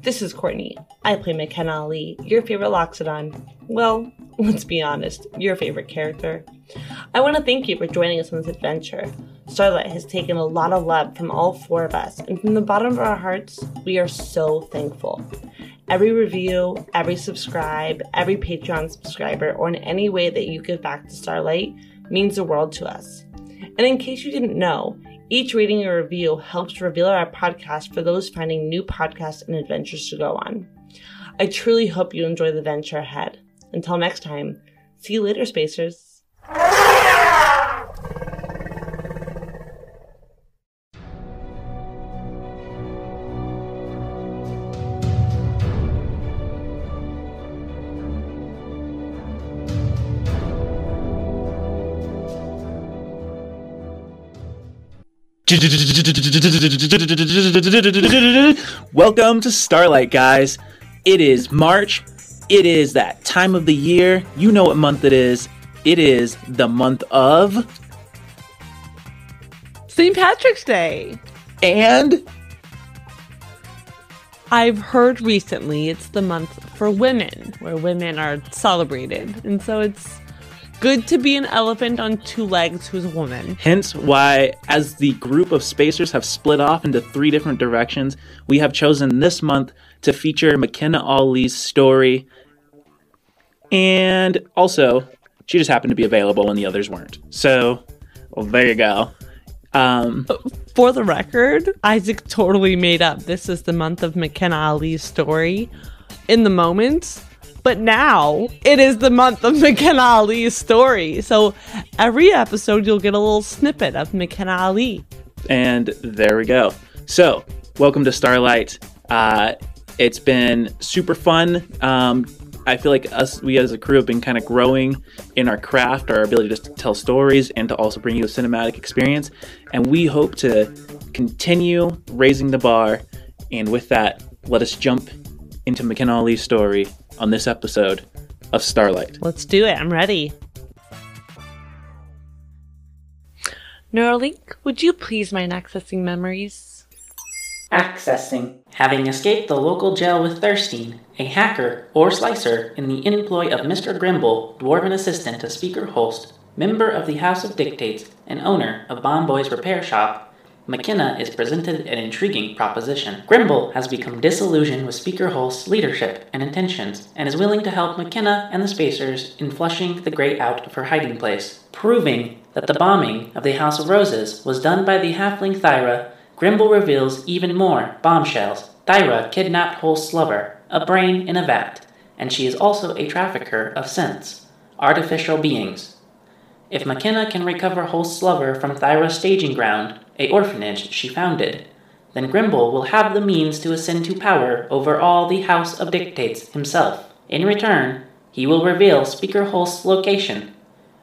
This is Courtney. I play Makena Ali, your favorite Loxodon. Well, let's be honest, your favorite character. I want to thank you for joining us on this adventure. Starlight has taken a lot of love from all four of us, and from the bottom of our hearts, we are so thankful. Every review, every subscribe, every Patreon subscriber, or in any way that you give back to Starlight means the world to us. And in case you didn't know, each rating or review helps reveal our podcast for those finding new podcasts and adventures to go on. I truly hope you enjoy the venture ahead. Until next time, see you later, Spacers. Welcome to Starlight, guys. It is March. It is that time of the year. You know what month it is. It is the month of St. Patrick's Day. And I've heard recently it's the month for women, where women are celebrated. And so it's good to be an elephant on two legs who's a woman. Hence why, as the group of spacers have split off into three different directions, we have chosen this month to feature Makena Ali's story. And also, she just happened to be available when the others weren't. So, well, there you go. For the record, Isaac totally made up this is the month of Makena Ali's story in the moment. But now, it is the month of Makena Ali's story. So every episode, you'll get a little snippet of Makena Ali. And there we go. So, welcome to Starlight. It's been super fun. I feel like we as a crew have been kind of growing in our craft, our ability to tell stories, and to also bring you a cinematic experience. And we hope to continue raising the bar. And with that, let us jump into Makena Ali's story on this episode of Starlight. Let's do it. I'm ready. Neuralink, would you please mind accessing memories? Accessing. Having escaped the local jail with Thirstein, a hacker or slicer in the employ of Mr. Grimble, dwarven assistant to Speaker Hulst, member of the House of Dictates, and owner of Bomb Boy's repair shop, Makena is presented an intriguing proposition. Grimble has become disillusioned with Speaker Hulst's leadership and intentions, and is willing to help Makena and the Spacers in flushing the Great out of her hiding place. Proving that the bombing of the House of Roses was done by the halfling Thyra, Grimble reveals even more bombshells. Thyra kidnapped Hulst's lover, a brain in a vat, and she is also a trafficker of synths, artificial beings. If Makena can recover Hulst's lover from Thyra's staging ground, a orphanage she founded, then Grimble will have the means to ascend to power over all the House of Dictates himself. In return, he will reveal Speaker Hulst's location,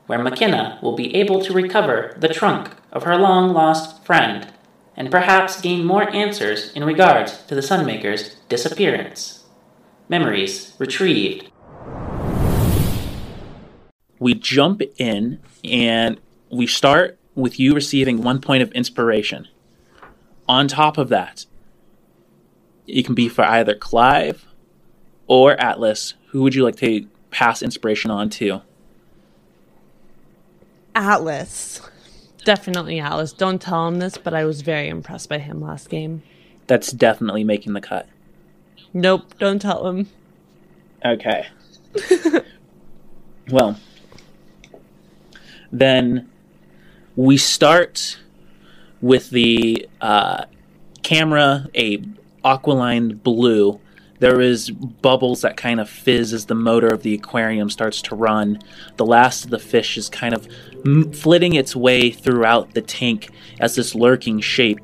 where Makena will be able to recover the trunk of her long-lost friend, and perhaps gain more answers in regards to the Sunmaker's disappearance. Memories retrieved. We jump in and we start with you receiving 1 point of inspiration. On top of that, it can be for either Clive or Atlas. Who would you like to pass inspiration on to? Atlas. Definitely Atlas. Don't tell him this, but I was very impressed by him last game. That's definitely making the cut. Nope, don't tell him. Okay. Well, then we start with the camera, a aquiline blue. There is bubbles that kind of fizz as the motor of the aquarium starts to run. The last of the fish is kind of flitting its way throughout the tank as this lurking shape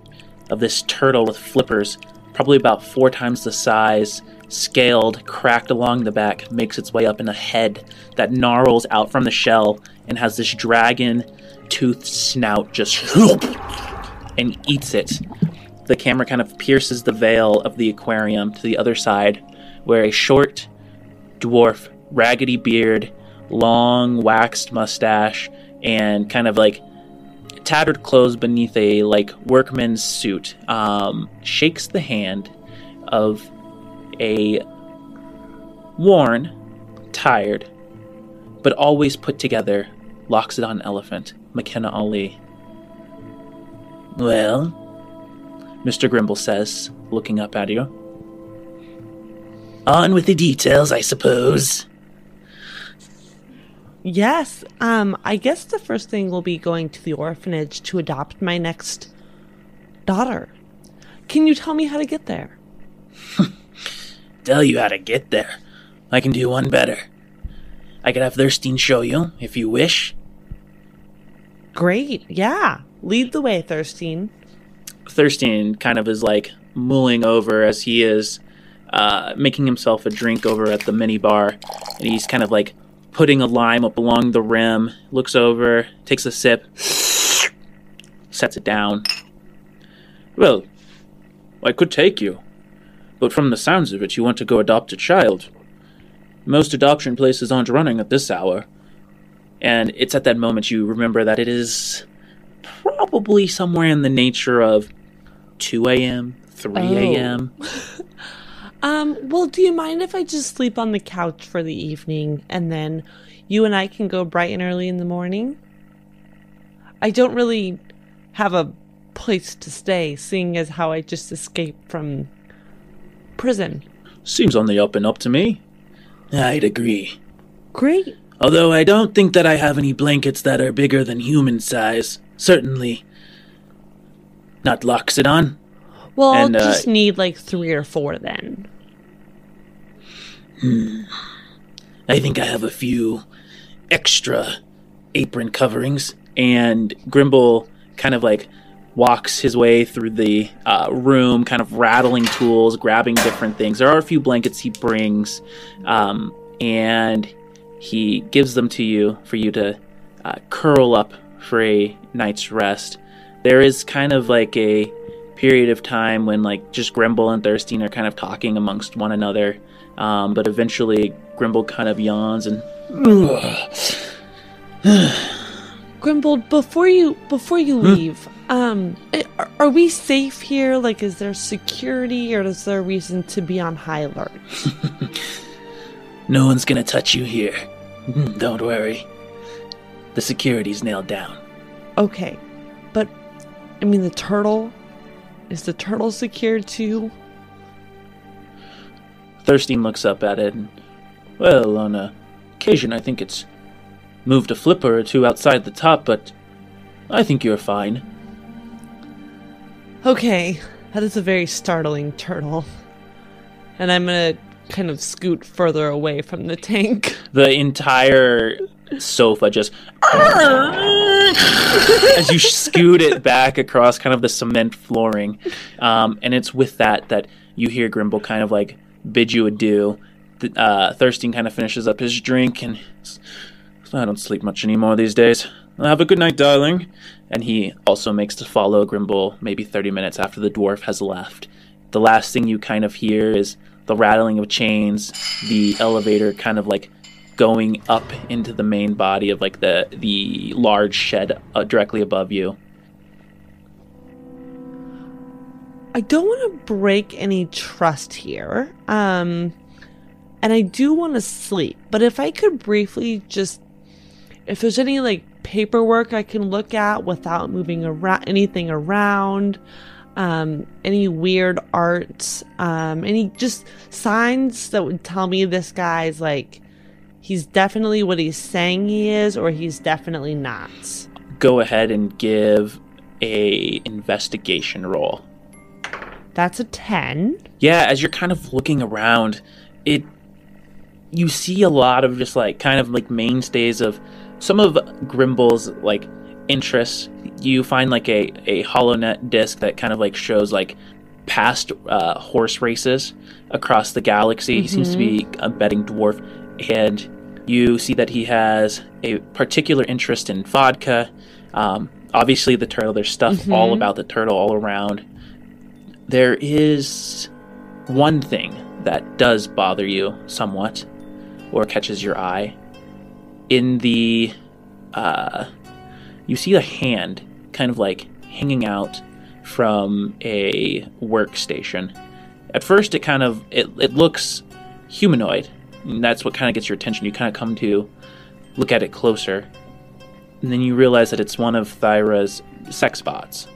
of this turtle with flippers, probably about 4 times the size, scaled, cracked along the back, makes its way up in a head that gnarls out from the shell and has this dragon-toothed snout just and eats it. The camera kind of pierces the veil of the aquarium to the other side, where a short dwarf, raggedy beard, long waxed mustache, and kind of like tattered clothes beneath a workman's suit, shakes the hand of a worn, tired, but always put together Loxodon elephant, Makena Ali. "Well," Mr. Grimble says, looking up at you. "On with the details, I suppose." Yes, I guess the first thing will be going to the orphanage to adopt my next daughter. Can you tell me how to get there? Tell you how to get there? I can do one better. I could have Thirstein show you, if you wish. Great, yeah. Lead the way, Thirstein. Thirstein kind of is mulling over as he is making himself a drink over at the mini bar. And he's kind of putting a lime up along the rim, looks over, takes a sip, sets it down. "Well, I could take you, but from the sounds of it, you want to go adopt a child. Most adoption places aren't running at this hour." And it's at that moment you remember that it is probably somewhere in the nature of 2 a.m., 3 a.m. Well, do you mind if I just sleep on the couch for the evening and then you and I can go bright and early in the morning? I don't really have a place to stay, seeing as how I just escaped from prison. Seems on the up and up to me. I'd agree. Great. Although I don't think that I have any blankets that are bigger than human size. Certainly not Loxodon. Well, I'll just need 3 or 4 then. I think I have a few extra apron coverings. And Grimble kind of walks his way through the room, kind of rattling tools, grabbing different things. There are a few blankets he brings, and he gives them to you for you to curl up for a night's rest. There is kind of a period of time when just Grimble and Thirstein are kind of talking amongst one another, but eventually Grimble kind of yawns and Grimble, before you leave, are we safe here? Is there security, or is there a reason to be on high alert? No one's gonna touch you here. Don't worry. The security's nailed down. Okay, but the turtle. Is the turtle secured too? Thirstein looks up at it and, well, on occasion I think it's moved a flipper or two outside the top, but I think you're fine. Okay, that is a very startling turtle. And I'm gonna kind of scoot further away from the tank. The entire sofa just as you scoot it back across kind of the cement flooring, and it's with that you hear Grimble kind of bid you adieu. Thirstein kind of finishes up his drink and I don't sleep much anymore these days. Have a good night, darling. And he also makes to follow Grimble maybe 30 minutes after the dwarf has left. The last thing you kind of hear is the rattling of chains, the elevator kind of going up into the main body of the large shed directly above you. I don't want to break any trust here, and I do want to sleep, but if I could briefly if there's any paperwork I can look at without moving anything around, any weird art, any just signs that would tell me this guy's he's definitely what he's saying he is, or he's definitely not. Go ahead and give a investigation roll. That's a 10. Yeah, as you're kind of looking around, you see a lot of just mainstays of some of Grimble's interests. You find a HoloNet disc that kind of shows past horse races across the galaxy. He seems to be a betting dwarf, and you see that he has a particular interest in vodka. Obviously the turtle, there's stuff all about the turtle all around. There is one thing that does bother you somewhat, or catches your eye. In the you see a hand kind of like hanging out from a workstation. At first, it looks humanoid, and that's what kind of gets your attention. You kind of come to look at it closer, and then you realize that it's one of Thyra's sex bots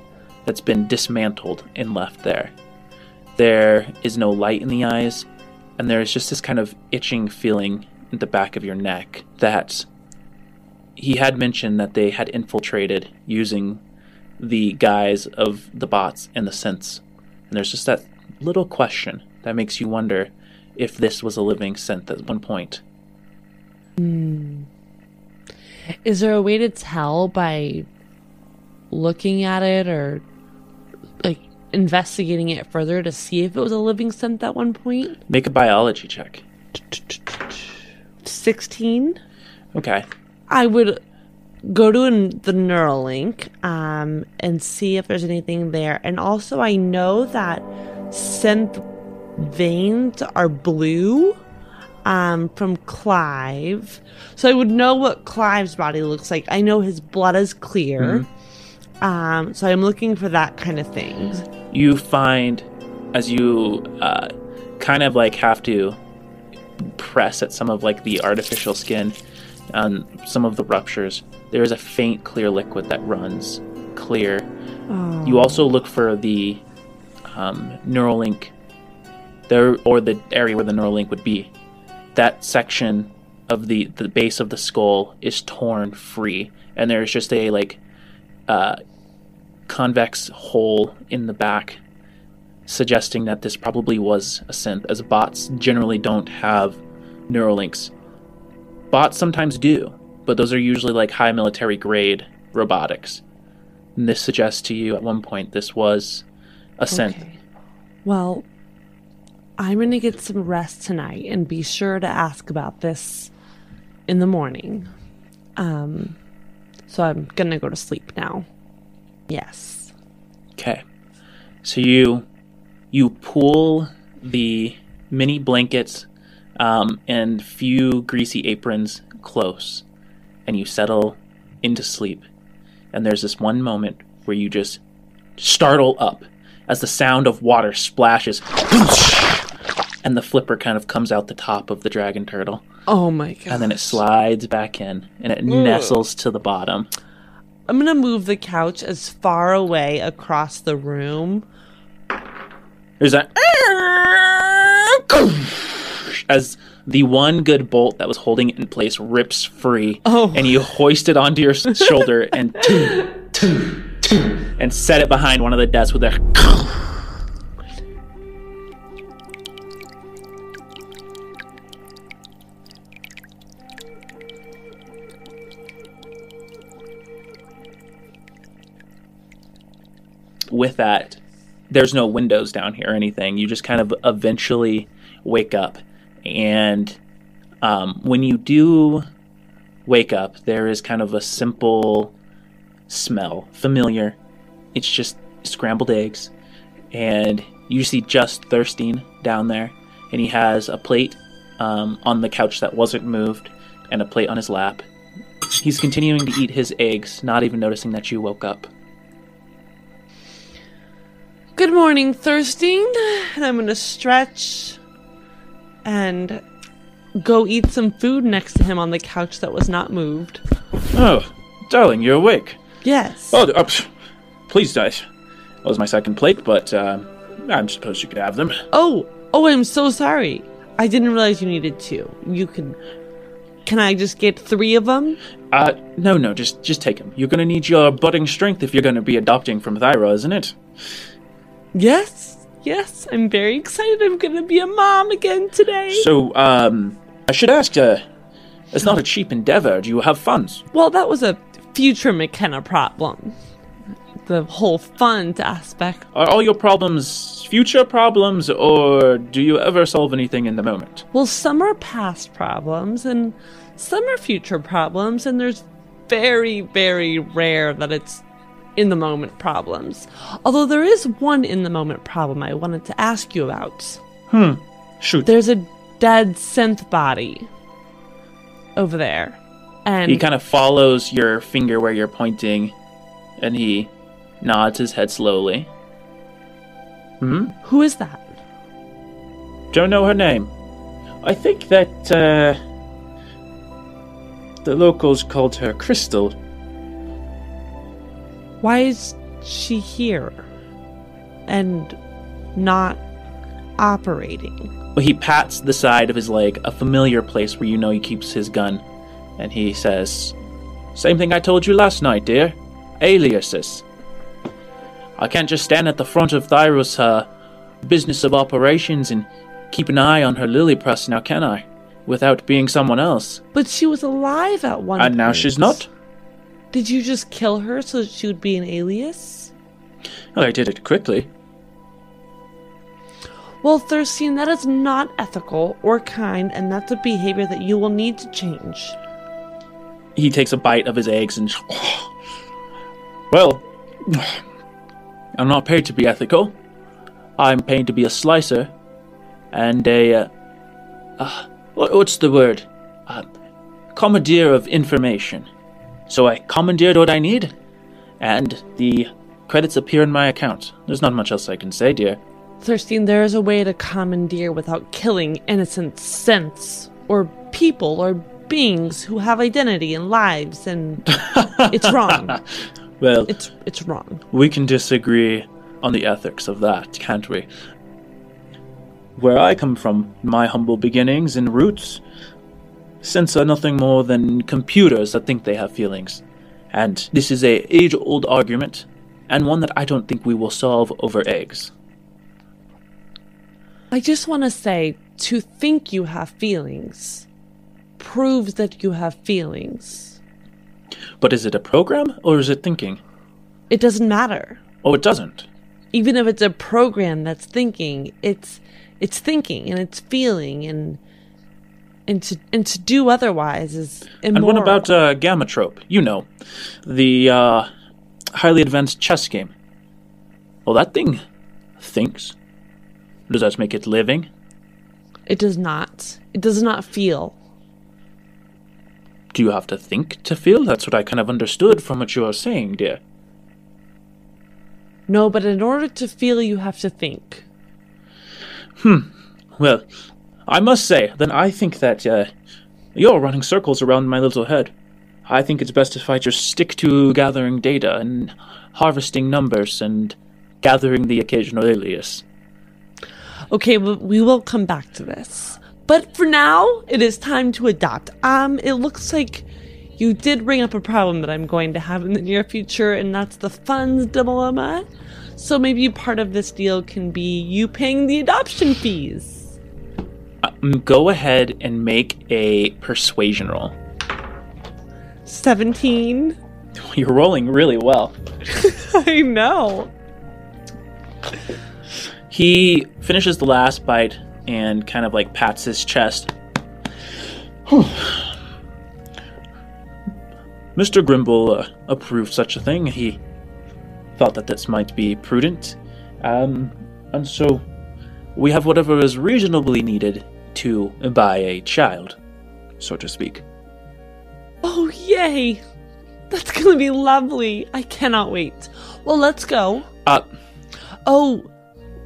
that's been dismantled and left there. There is no light in the eyes, and there's just this kind of itching feeling at the back of your neck that he had mentioned that they had infiltrated using the guise of the bots and the synths. And there's just that little question that makes you wonder if this was a living synth at one point. Is there a way to tell by looking at it or like investigating it further to see if it was a living synth at one point? Make a biology check. 16. Okay. I would go to the Neuralink and see if there's anything there. And also I know that synth veins are blue from Clive. So I would know what Clive's body looks like. I know his blood is clear. So I'm looking for that kind of thing. You find, as you kind of like have to press at some of like the artificial skin on some of the ruptures, there is a faint clear liquid that runs clear. Oh. You also look for the Neuralink there, or the area where the Neuralink would be. That section of the base of the skull is torn free, and there's just a like convex hole in the back, suggesting that this probably was a synth, as bots generally don't have Neuralinks. Bots sometimes do, but those are usually like high military grade robotics. And this suggests to you at one point this was a synth. Okay. Well, I'm going to get some rest tonight and be sure to ask about this in the morning. So I'm going to go to sleep now. Yes. Okay. So you pull the mini blankets and few greasy aprons close, and you settle into sleep. And there's this one moment where you just startle up as the sound of water splashes, and the flipper kind of comes out the top of the dragon turtle. Oh my god. And then it slides back in, and it nestles to the bottom. I'm going to move the couch as far away across the room. There's a... as the one good bolt that was holding it in place rips free, and you hoist it onto your shoulder and and set it behind one of the desks with a... With that, there's no windows down here or anything. You just kind of eventually wake up. And when you do wake up, there is kind of a simple smell, familiar. It's just scrambled eggs. And you see just Thirstein down there. And he has a plate on the couch that wasn't moved and a plate on his lap. He's continuing to eat his eggs, not even noticing that you woke up. Good morning, Thirstein. And I'm going to stretch and go eat some food next to him on the couch that was not moved. Oh, darling, you're awake. Yes. Oh, please, that was my second plate, but I suppose you could have them. Oh, I'm so sorry. I didn't realize you needed two. Can I just get 3 of them? No, just take them. You're going to need your budding strength if you're going to be adopting from Thyra, isn't it? Yes, I'm very excited. I'm going to be a mom again today. So, I should ask, it's not a cheap endeavor. Do you have funds? Well, that was a future McKenna problem. The whole fund aspect. Are all your problems future problems, or do you ever solve anything in the moment? Well, some are past problems, and some are future problems, and there's very, very rare that it's in the moment problems. Although there is one in the moment problem I wanted to ask you about. Shoot. There's a dead synth body over there. And he kind of follows your finger where you're pointing And he nods his head slowly. Who is that? Don't know her name. I think that, the locals called her Crystal. Why is she here? And not operating? Well, he pats the side of his leg, a familiar place where you know he keeps his gun. And he says, "Same thing I told you last night, dear. Aliases. I can't just stand at the front of Thyra's business of operations and keep an eye on her lily press, now can I? Without being someone else." But she was alive at one point. And now she's not? Did you just kill her so that she would be an alias? Well, I did it quickly. Well, Thirstine, that is not ethical or kind, and that's a behavior that you will need to change. He takes a bite of his eggs and... Well, I'm not paid to be ethical. I'm paid to be a slicer and a... what's the word? Commandeer of information. So I commandeered what I need, and the credits appear in my account. There's not much else I can say, dear. Thirstine, there is a way to commandeer without killing innocent synths, or people, or beings who have identity and lives, and it's wrong. Well, it's wrong. We can disagree on the ethics of that, can't we? Where I come from, my humble beginnings and roots, synths are nothing more than computers that think they have feelings. And this is a age-old argument, and one that I don't think we will solve over eggs. I just want to say, to think you have feelings proves that you have feelings. But is it a program, or is it thinking? It doesn't matter. Oh, it doesn't? Even if it's a program that's thinking, it's thinking and it's feeling, and to do otherwise is immoral. And what about Gammatrope? You know, the highly advanced chess game. Well, that thing thinks. Does that make it living? It does not. It does not feel. Do you have to think to feel? That's what I kind of understood from what you were saying, dear. No, but in order to feel, you have to think. Well, I must say, then I think that you're running circles around my little head. I think it's best if I just stick to gathering data and harvesting numbers and gathering the occasional alias. Okay, we will come back to this. But for now, it is time to adopt. It looks like you did bring up a problem that I'm going to have in the near future, and that's the funds dilemma. So maybe part of this deal can be you paying the adoption fees. Go ahead and make a persuasion roll. 17. You're rolling really well. I know. He finishes the last bite and kind of like pats his chest. Mr. Grimble approved such a thing. He thought that this might be prudent. And so we have whatever is reasonably needed to buy a child, so to speak. Oh, yay! That's gonna be lovely. I cannot wait. Well, let's go. Oh,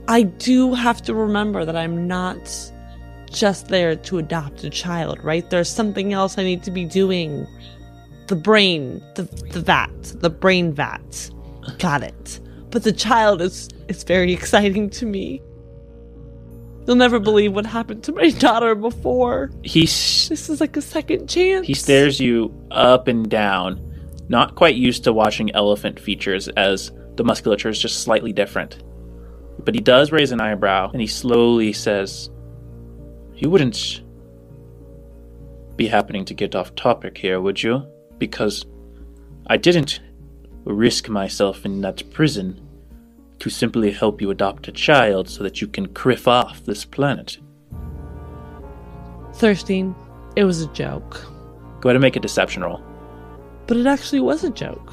I do have to remember that I'm not just there to adopt a child, right? There's something else I need to be doing. The brain, the brain vat. Got it. But the child is very exciting to me. You'll never believe what happened to my daughter before. This is like a second chance. He stares you up and down, not quite used to watching elephant features as the musculature is just slightly different. But he does raise an eyebrow, and he slowly says, "You wouldn't be happening to get off topic here, would you? Because I didn't risk myself in that prison to simply help you adopt a child so that you can criff off this planet." Thirstine, it was a joke. Go ahead and make a deception roll. But it actually was a joke.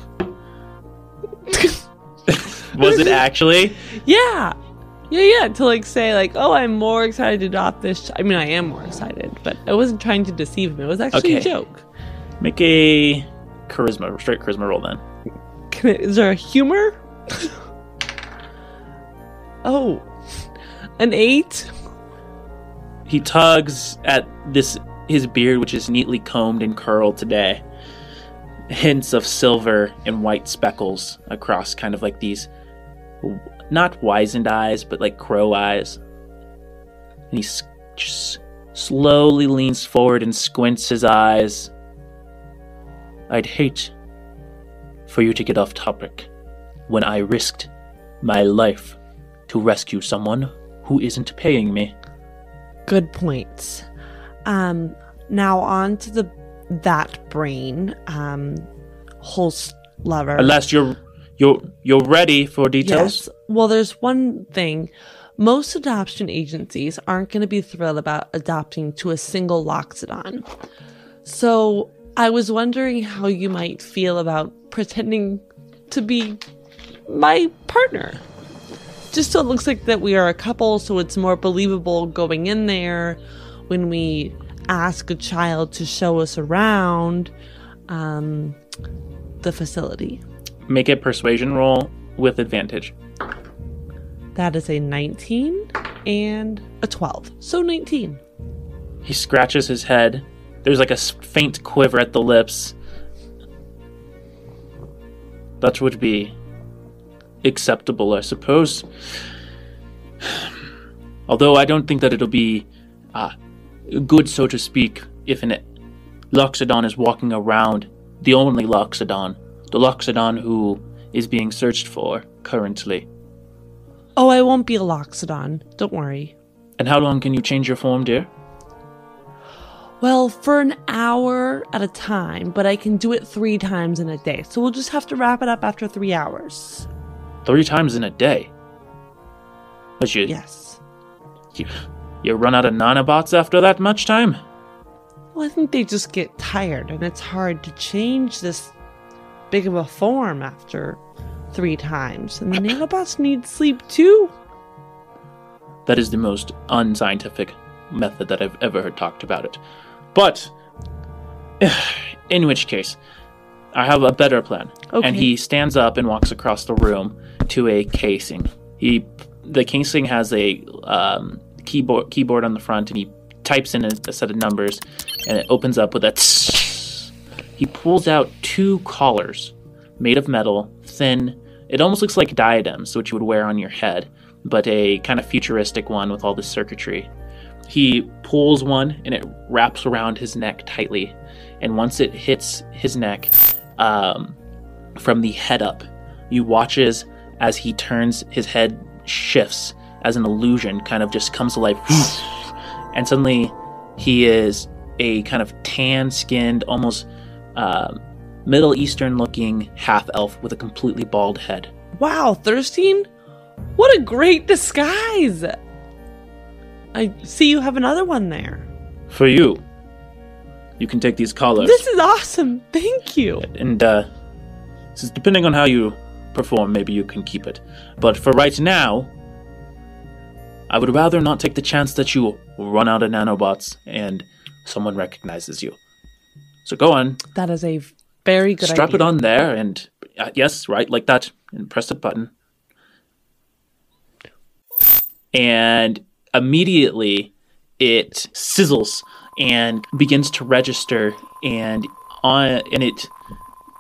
Was it actually? Yeah. To like say like, oh, I'm more excited to adopt this. I mean, I am more excited, but I wasn't trying to deceive him. It was actually a joke. Make a straight charisma roll then. Is there a humor? Oh, an 8? He tugs at his beard, which is neatly combed and curled today. Hints of silver and white speckles across kind of like these, not wizened eyes, but like crow eyes. And he just slowly leans forward and squints his eyes. I'd hate for you to get off topic when I risked my life to rescue someone who isn't paying me. Good points. Now on to that brain, Hulst lover. Unless you're ready for details. Yes. Well, there's one thing. Most adoption agencies aren't going to be thrilled about adopting to a single Loxodon. So I was wondering how you might feel about pretending to be my partner. Just so it looks like that we are a couple, so it's more believable going in there when we ask a child to show us around the facility. Make a persuasion roll with advantage. That is a 19 and a 12. So 19. He scratches his head. There's like a faint quiver at the lips. That would be acceptable, I suppose. Although I don't think that it'll be good, so to speak, if an Loxodon is walking around, the only Loxodon, the Loxodon who is being searched for currently. Oh, I won't be a Loxodon. Don't worry. And how long can you change your form, dear? Well, for an hour at a time, but I can do it 3 times in a day. So we'll just have to wrap it up after 3 hours. 3 times in a day? But Yes. You run out of nanobots after that much time? Well, I think they just get tired, and it's hard to change this big of a form after 3 times. And the nanobots need sleep too. That is the most unscientific method that I've ever heard talked about it. But, in which case, I have a better plan. Okay. And he stands up and walks across the room to a casing. The casing has a keyboard on the front, and he types in a set of numbers, and it opens up with a tss. He pulls out 2 collars made of metal, thin. It almost looks like diadems, which you would wear on your head, but a kind of futuristic one with all the circuitry. He pulls one, and it wraps around his neck tightly. And once it hits his neck, from the head up, you watch as he turns, his head shifts as an illusion kind of just comes to life. And suddenly, he is a kind of tan-skinned, almost Middle Eastern-looking half-elf with a completely bald head. Wow, Thirstine? What a great disguise! I see you have another one there. For you, you can take these collars. This is awesome. Thank you. And depending on how you perform, maybe you can keep it. But for right now, I would rather not take the chance that you run out of nanobots and someone recognizes you. So go on. That is a very good Strap idea. it on there and, yes, right, like that. And press the button. And immediately it sizzles and begins to register, and it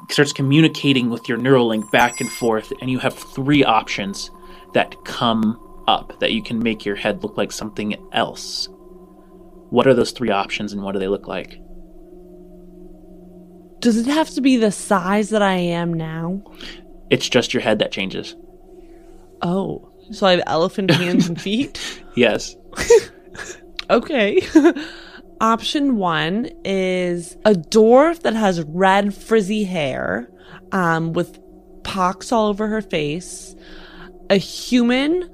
starts communicating with your neural link back and forth, and you have 3 options that come up that you can make your head look like something else. What are those 3 options, and what do they look like? Does it have to be the size that I am now? It's just your head that changes. Oh, so I have elephant hands and feet? Yes. Okay. Option 1 is a dwarf that has red frizzy hair, with pox all over her face. A human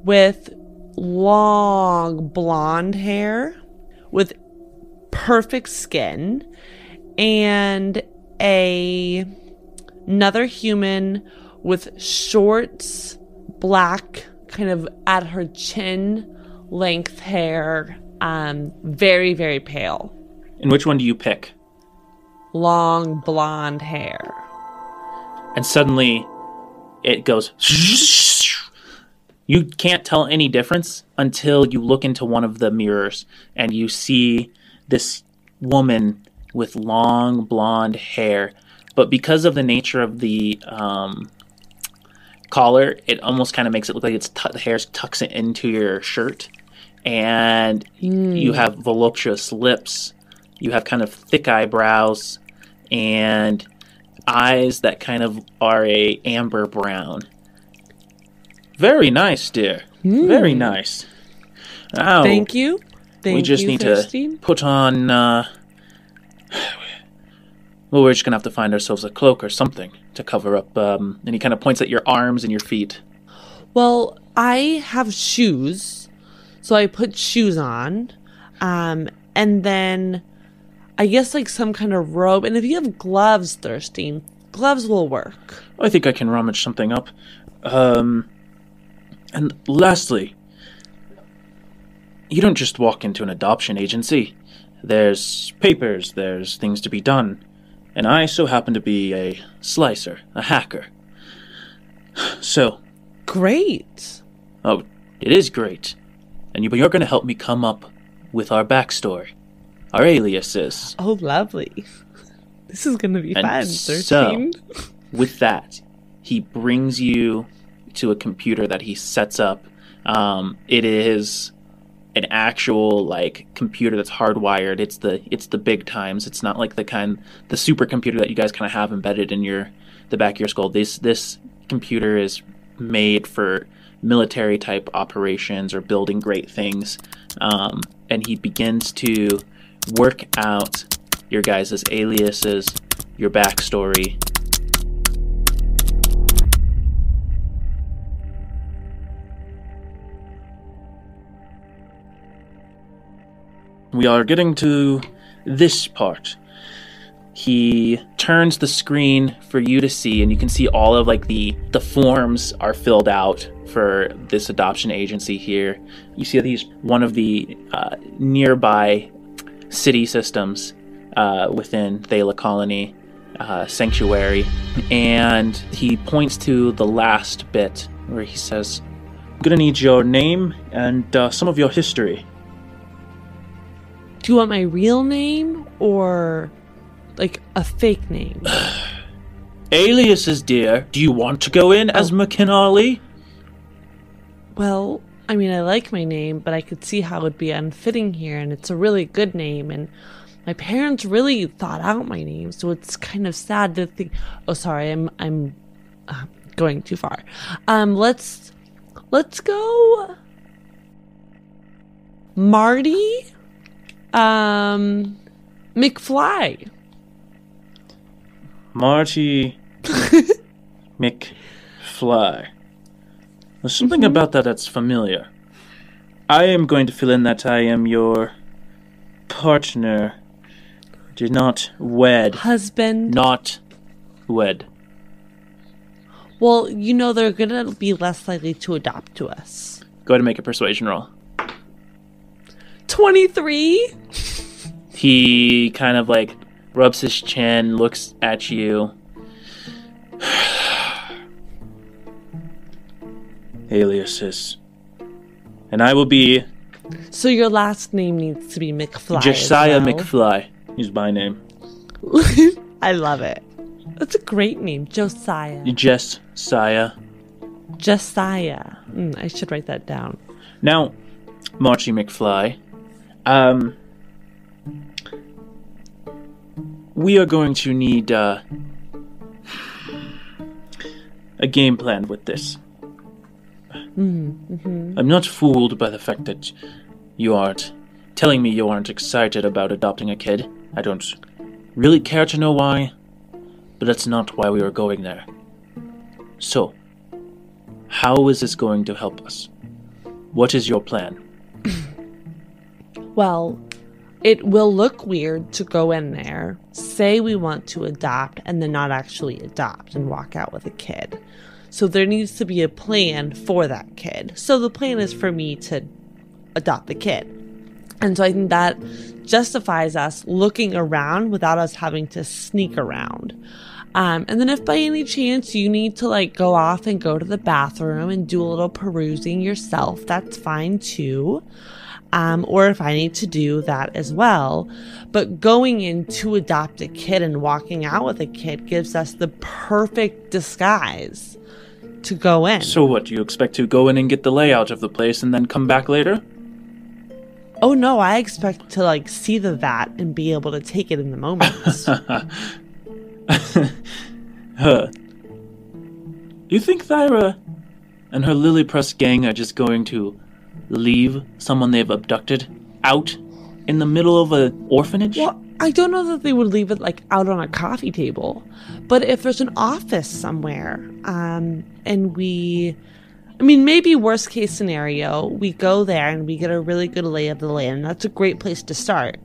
with long blonde hair, with perfect skin. And another human with short, black, kind of at her chin length hair, very, very pale. And which one do you pick? Long blonde hair. and suddenly it goes. You can't tell any difference until you look into one of the mirrors and you see this woman with long blonde hair. But because of the nature of the collar, it almost kind of makes it look like the hair tucks it into your shirt. And you have voluptuous lips. You have kind of thick eyebrows and eyes that kind of are a amber brown. Very nice, dear. Very nice. Now, Thank you. We just need Thirsty. to put on... well, we're just going to have to find ourselves a cloak or something to cover up. And he kind of points at your arms and your feet. Well, I have shoes, so I put shoes on. And then I guess like some kind of robe. And if you have gloves, Thirsty, gloves will work. I think I can rummage something up. And lastly, you don't just walk into an adoption agency. There's papers, there's things to be done. And I so happen to be a slicer, a hacker. So... Great. Oh, it is great. And you're going to help me come up with our backstory, our aliases. Oh, lovely. This is going to be fun, So, 13. with that, he brings you to a computer that he sets up. It is an actual computer that's hardwired. It's the big times. It's not like the supercomputer that you guys kind of have embedded in the back of your skull. This computer is made for military type operations or building great things. And he begins to work out your guys' aliases, your backstory. We are getting to this part. He turns the screen for you to see, and you can see all of the forms are filled out for this adoption agency here. You see one of the nearby city systems within Thyra Colony Sanctuary, and he points to the last bit where he says, "I'm gonna need your name and some of your history." Do you want my real name or a fake name? Aliases, dear. Do you want to go in as Makena Ali? Well, I mean, I like my name, but I could see how it would be unfitting here, and it's a really good name, and my parents really thought out my name, so it's kind of sad to think... Oh, sorry, I'm going too far. Let's go... Marty? McFly. Marty McFly. There's something about that's familiar. I am going to fill in that I am your partner. Did not wed. Husband. Not wed. Well, they're gonna be less likely to adopt to us. Go ahead and make a persuasion roll. 23? He kind of rubs his chin, looks at you. Aliases. And I will be... So your last name needs to be McFly. Josiah as well. McFly is my name. I love it. That's a great name, Josiah. Josiah. Josiah. I should write that down. Now, Marty McFly, we are going to need a game plan with this. I'm not fooled by the fact that you aren't telling me you aren't excited about adopting a kid. I don't really care to know why, but that's not why we were going there. So, how is this going to help us? What is your plan? Well, it will look weird to go in there, say we want to adopt, and then not actually adopt and walk out with a kid. So there needs to be a plan for that kid. So the plan is for me to adopt the kid. And so I think that justifies us looking around without us having to sneak around. And then if by any chance you need to like go off and go to the bathroom and do a little perusing yourself, that's fine too. Or if I need to do that as well. But going in to adopt a kid and walking out with a kid gives us the perfect disguise to go in. So what, do you expect to go in and get the layout of the place and then come back later? Oh no, I expect to like see the vat and be able to take it in the moment. You think Thyra and her Lily Press gang are just going to leave someone they've abducted out in the middle of an orphanage? Well, I don't know that they would leave it like out on a coffee table, but if there's an office somewhere, and maybe worst case scenario, we go there and we get a really good lay of the land. That's a great place to start.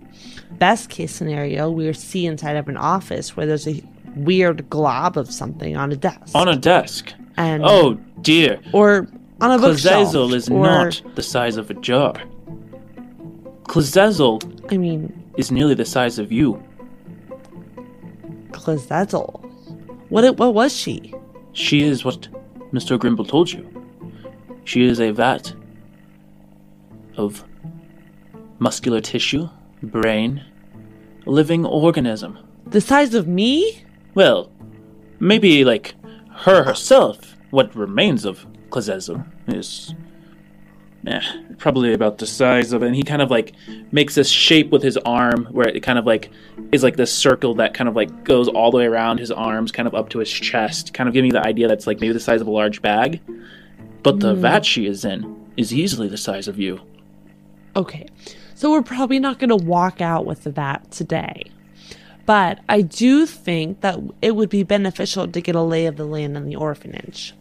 Best case scenario, we see inside of an office where there's a weird glob of something on a desk. On a desk? And oh dear. Or on a bookshelf. Clazazel is not the size of a jar. Clazazel is nearly the size of you. Clazazel? What was she? She is what Mr. Grimble told you. She is a vat of muscular tissue, brain, living organism. The size of me? Well, maybe like her herself, what remains of Clazazel is probably about the size of it. And he kind of like makes this shape with his arm where it kind of like is like this circle that kind of like goes all the way around his arms, kind of up to his chest, kind of giving you the idea that's like maybe the size of a large bag. But the vat she is in is easily the size of you. Okay, so we're probably not going to walk out with the vat today. But I do think that it would be beneficial to get a lay of the land in the orphanage.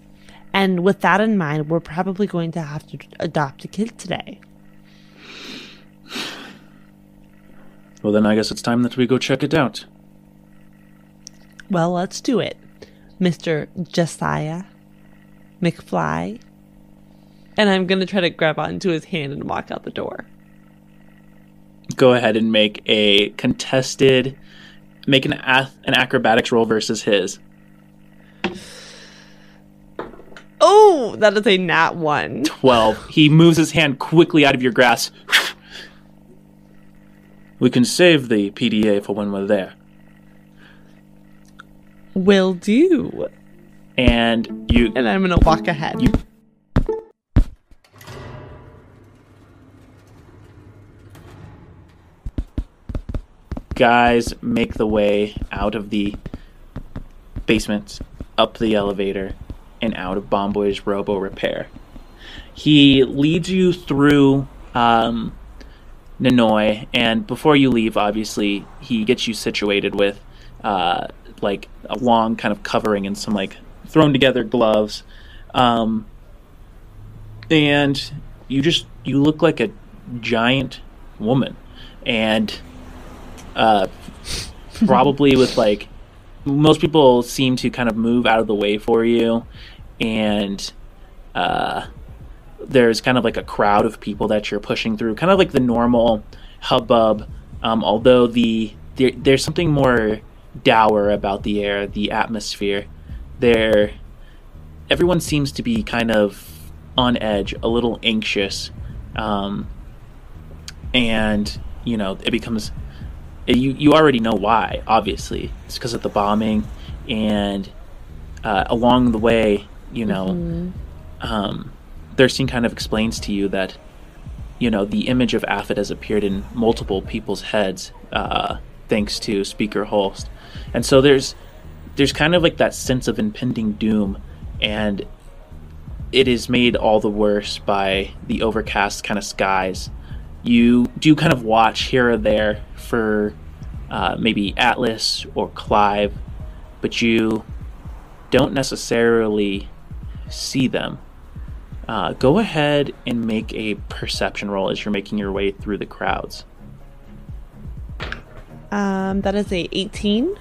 And with that in mind, we're probably going to have to adopt a kid today. Well, then I guess it's time that we go check it out. Well, let's do it. Mr. Josiah McFly. And I'm going to try to grab onto his hand and walk out the door. Go ahead and make an acrobatics roll versus his. Oh, that is a nat 1. 12. He moves his hand quickly out of your grasp. We can save the PDA for when we're there. Will do. And I'm going to walk ahead. Guys make the way out of the basement, up the elevator, and out of Bomboy's Robo Repair. He leads you through Nanoie, and before you leave, obviously, he gets you situated with like a long kind of covering and some like thrown together gloves. And you look like a giant woman, and probably with like most people seem to kind of move out of the way for you, and there's kind of like a crowd of people that you're pushing through, kind of like the normal hubbub, although there's something more dour about the air, the atmosphere. Everyone seems to be kind of on edge, a little anxious, and it becomes you already know why. Obviously, it's because of the bombing, and along the way, Thirsting kind of explains to you that the image of Aphid has appeared in multiple people's heads, thanks to Speaker Hulst, and so there's kind of like that sense of impending doom, and it is made all the worse by the overcast kind of skies. You do kind of watch here or there for maybe Atlas or Clive, but you don't necessarily see them. Go ahead and make a perception roll as you're making your way through the crowds. That is a 18.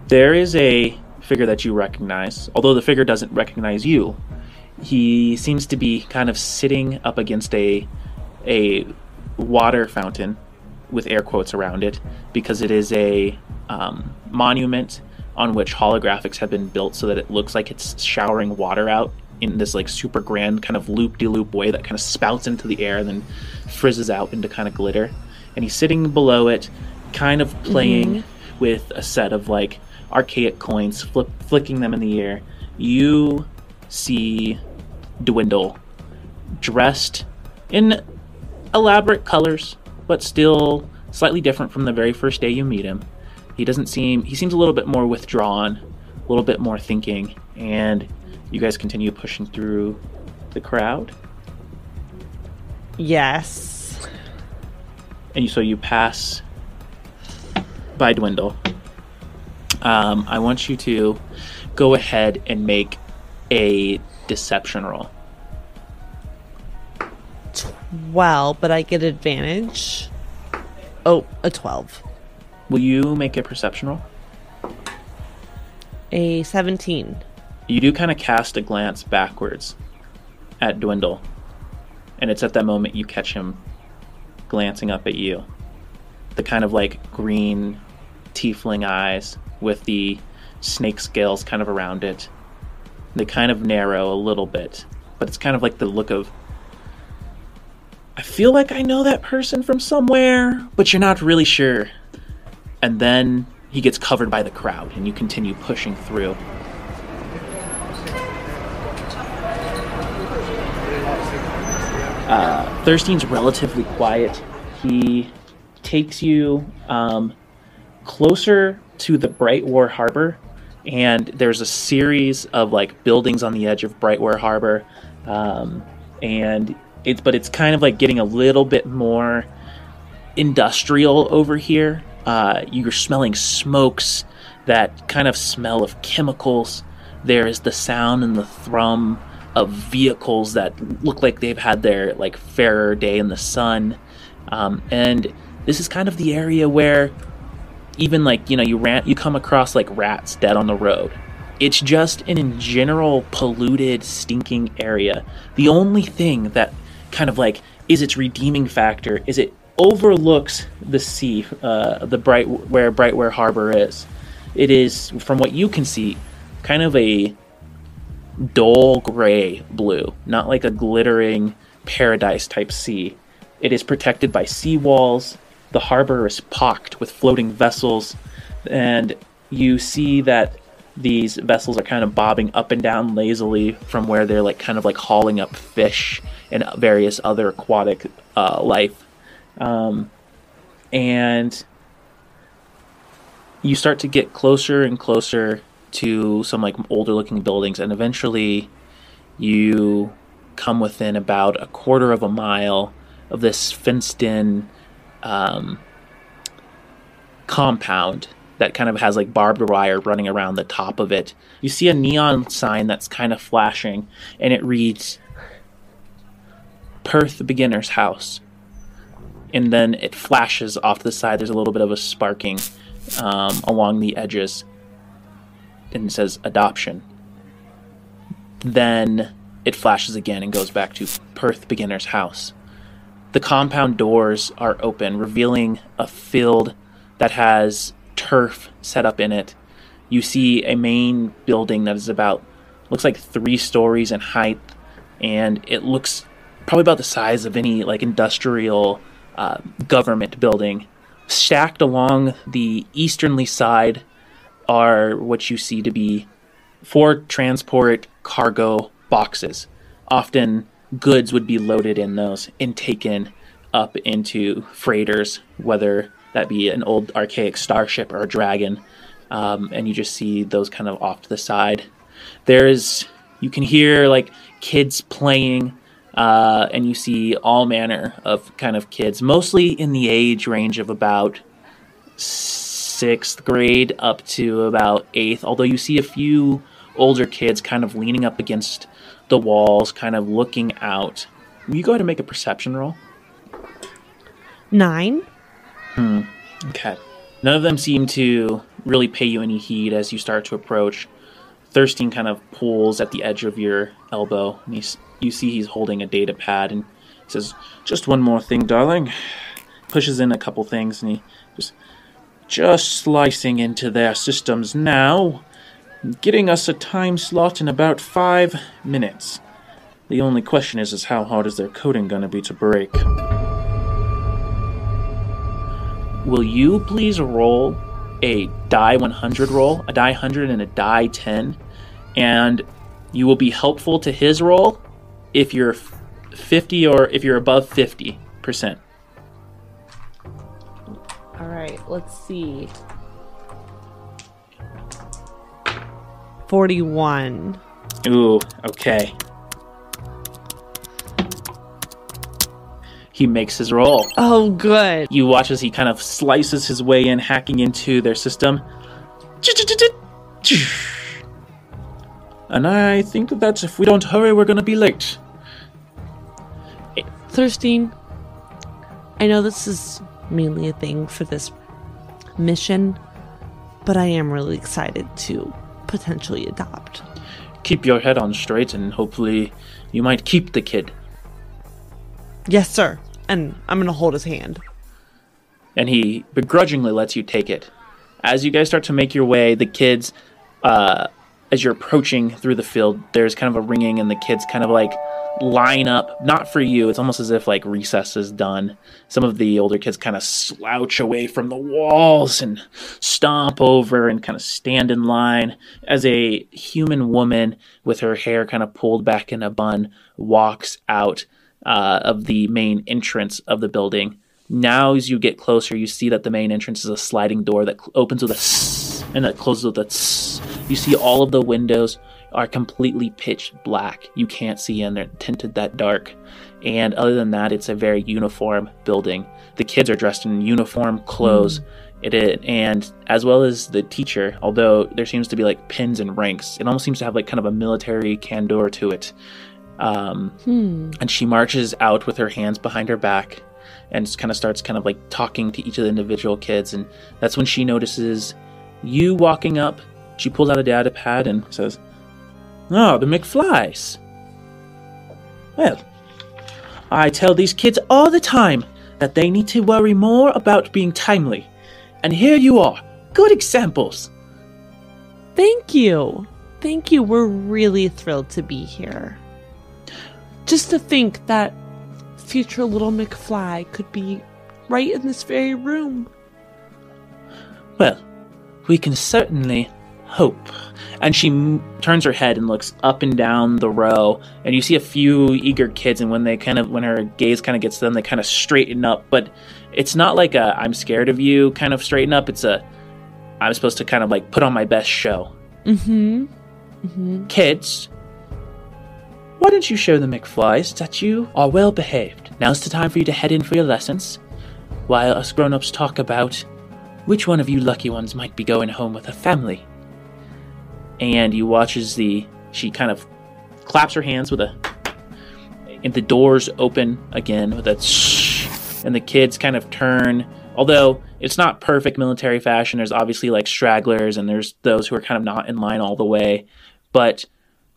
There is a figure that you recognize, although the figure doesn't recognize you. He seems to be kind of sitting up against a water fountain with air quotes around it, because it is a monument on which holographics have been built so that it looks like it's showering water out in this like super grand kind of loop-de-loop way that kind of spouts into the air and then frizzes out into kind of glitter. And he's sitting below it, kind of playing with a set of like archaic coins, flicking them in the air. You see Dwindle, dressed in elaborate colors, but still slightly different from the very first day you meet him. He seems a little bit more withdrawn, a little bit more thinking, and you guys continue pushing through the crowd. Yes. And so you pass by Dwindle. I want you to go ahead and make a deception roll. 12, but I get advantage. Oh, a 12. Will you make a perception roll? A 17. You do kind of cast a glance backwards at Dwindle, and it's at that moment you catch him glancing up at you. The kind of like green tiefling eyes with the snake scales kind of around it. They kind of narrow a little bit, but it's kind of like the look of, I feel like I know that person from somewhere, but you're not really sure. And then he gets covered by the crowd, and you continue pushing through. Thirstein's relatively quiet. He takes you closer to the Brightwar Harbor, and there's a series of like buildings on the edge of Brightwar Harbor, and it's kind of like getting a little bit more industrial over here. You're smelling smokes that kind of smell of chemicals. There is the sound and the thrum of vehicles that look like they've had their like fairer day in the sun. And this is kind of the area where even like, you come across like rats dead on the road. It's just an in general polluted, stinking area. The only thing that kind of like is its redeeming factor is it overlooks the sea, where Brightwar Harbor is. It is, from what you can see, kind of a dull gray blue, not like a glittering paradise type sea. It is protected by seawalls. The harbor is pocked with floating vessels, and you see that these vessels are kind of bobbing up and down lazily from where they're like kind of like hauling up fish and various other aquatic life. And you start to get closer and closer to some like older looking buildings, and eventually you come within about a quarter of a mile of this fenced in compound that kind of has like barbed wire running around the top of it. You see a neon sign that's kind of flashing, and it reads Perth Beginner's House. And then it flashes off to the side. There's a little bit of a sparking along the edges, and it says adoption. Then it flashes again and goes back to Perth Beginner's House. The compound doors are open, revealing a field that has turf set up in it. You see a main building that is looks like 3 stories in height, and it looks probably about the size of any like industrial government building. Stacked along the easternly side are what you see to be 4 transport cargo boxes. Often goods would be loaded in those and taken up into freighters, whether that be an old archaic starship or a dragon, and you just see those kind of off to the side. You can hear like kids playing, and you see all manner of kind of kids, mostly in the age range of about 6th grade up to about 8th, although you see a few older kids kind of leaning up against the walls, kind of looking out. Will you go ahead and make a perception roll? 9. Okay. None of them seem to really pay you any heed as you start to approach. Thirstein kind of pulls at the edge of your elbow, and you see he's holding a data pad, and he says, "Just one more thing, darling." Pushes in a couple things, and he just, Just slicing into their systems now, getting us a time slot in about 5 minutes. The only question is how hard is their coding gonna be to break? Will you please roll a die 100 roll, a die 100 and a die 10, and you will be helpful to his roll if you're 50 or if you're above 50%. All right, let's see. 41. Ooh, okay. He makes his roll. Oh, good. You watch as he kind of slices his way in, hacking into their system. And I think that if we don't hurry, we're going to be late. Thirstine, I know this is mainly a thing for this mission, but I am really excited to potentially adopt. Keep your head on straight, and hopefully you might keep the kid. Yes, sir. And I'm going to hold his hand. And he begrudgingly lets you take it. As you guys start to make your way, the kids, as you're approaching through the field, there's kind of a ringing, and the kids kind of like line up. Not for you. It's almost as if like recess is done. Some of the older kids kind of slouch away from the walls and stomp over and kind of stand in line as a human woman with her hair kind of pulled back in a bun walks out of the main entrance of the building. Now, as you get closer, you see that the main entrance is a sliding door that opens with a tss, and that closes with a tss. You see all of the windows are completely pitch black. You can't see in, they're tinted that dark. And other than that, it's a very uniform building. The kids are dressed in uniform clothes. And as well as the teacher, although there seems to be like pins and ranks, it almost seems to have like kind of a military candor to it. And she marches out with her hands behind her back and kind of starts kind of like talking to each of the individual kids. And that's when she notices you walking up. She pulls out a data pad and says, "Oh, the McFlys. Well, I tell these kids all the time that they need to worry more about being timely. And here you are. Good examples." Thank you. Thank you. We're really thrilled to be here. Just to think that future little McFly could be right in this very room. Well, we can certainly hope. And she turns her head and looks up and down the row, and you see a few eager kids, and when her gaze kind of gets to them, they kind of straighten up. But it's not like a "I'm scared of you" kind of straighten up. It's a "I'm supposed to kind of like put on my best show." Kids, why don't you show the McFlys that you are well behaved? Now's the time for you to head in for your lessons, while us grown-ups talk about which one of you lucky ones might be going home with a family. And you watch as she kind of claps her hands and the doors open again with a shh, and the kids kind of turn. Although it's not perfect military fashion, there's obviously like stragglers, and there's those who are kind of not in line all the way, but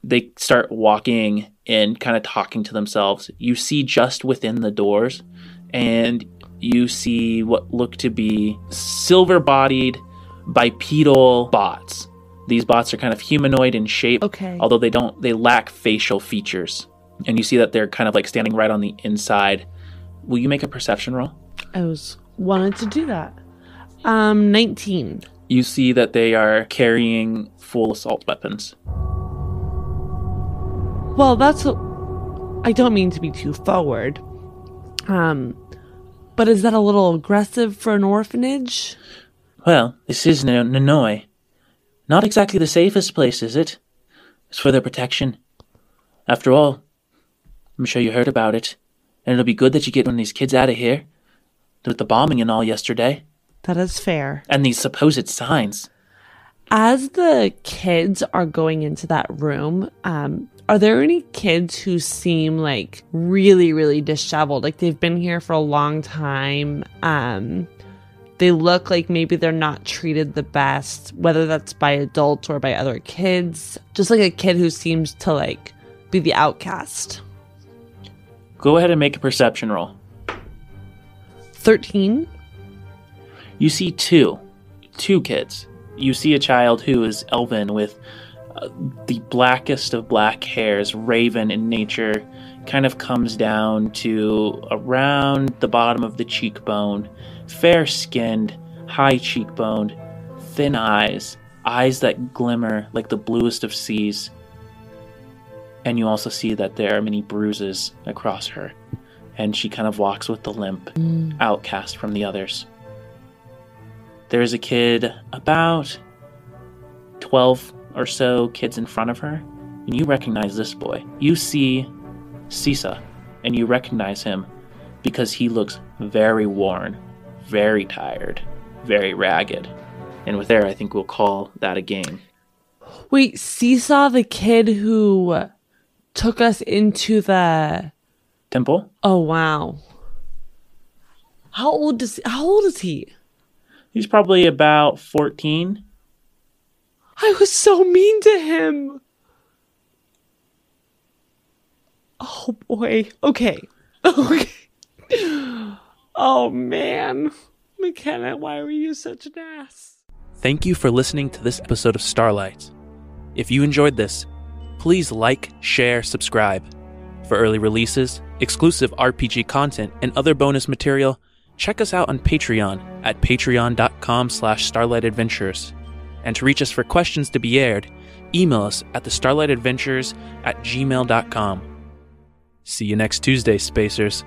they start walking and kind of talking to themselves. You see just within the doors, and you see what look to be silver-bodied bipedal bots. These bots are kind of humanoid in shape, although they lack facial features. And you see that they're kind of like standing right on the inside. Will you make a perception roll? I wanted to do that. 19. You see that they are carrying full assault weapons. Well, I don't mean to be too forward. But is that a little aggressive for an orphanage? Well, this is Nanoie. Not exactly the safest place, is it? It's for their protection. After all, I'm sure you heard about it. And it'll be good that you get one of these kids out of here. With the bombing and all yesterday. That is fair. And these supposed signs. As the kids are going into that room, are there any kids who seem like really, really disheveled? Like they've been here for a long time. They look like maybe they're not treated the best, whether that's by adults or by other kids. Just like a kid who seems to like be the outcast. Go ahead and make a perception roll. 13. You see two. two kids. You see a child who is elven with the blackest of black hairs, raven in nature, kind of comes down to around the bottom of the cheekbone, fair-skinned, high cheekboned, thin eyes that glimmer like the bluest of seas. And you also see that there are many bruises across her, and she kind of walks with the limp, outcast from the others. There's a kid, about 12 or so kids in front of her, and you recognize this boy. You see Sisa, and you recognize him because he looks very worn, very tired, very ragged. And with there, I think we'll call that a game. Wait, Seesaw, the kid who took us into the Temple? Oh, wow. How old is he? He's probably about 14. I was so mean to him. Oh, boy. Okay. Oh, man. McKenna, why were you such an ass? Thank you for listening to this episode of Starlight. If you enjoyed this, please like, share, subscribe. For early releases, exclusive RPG content, and other bonus material, check us out on Patreon at patreon.com/starlightadventures. And to reach us for questions to be aired, email us at thestarlightadventures@gmail.com. See you next Tuesday, Spacers.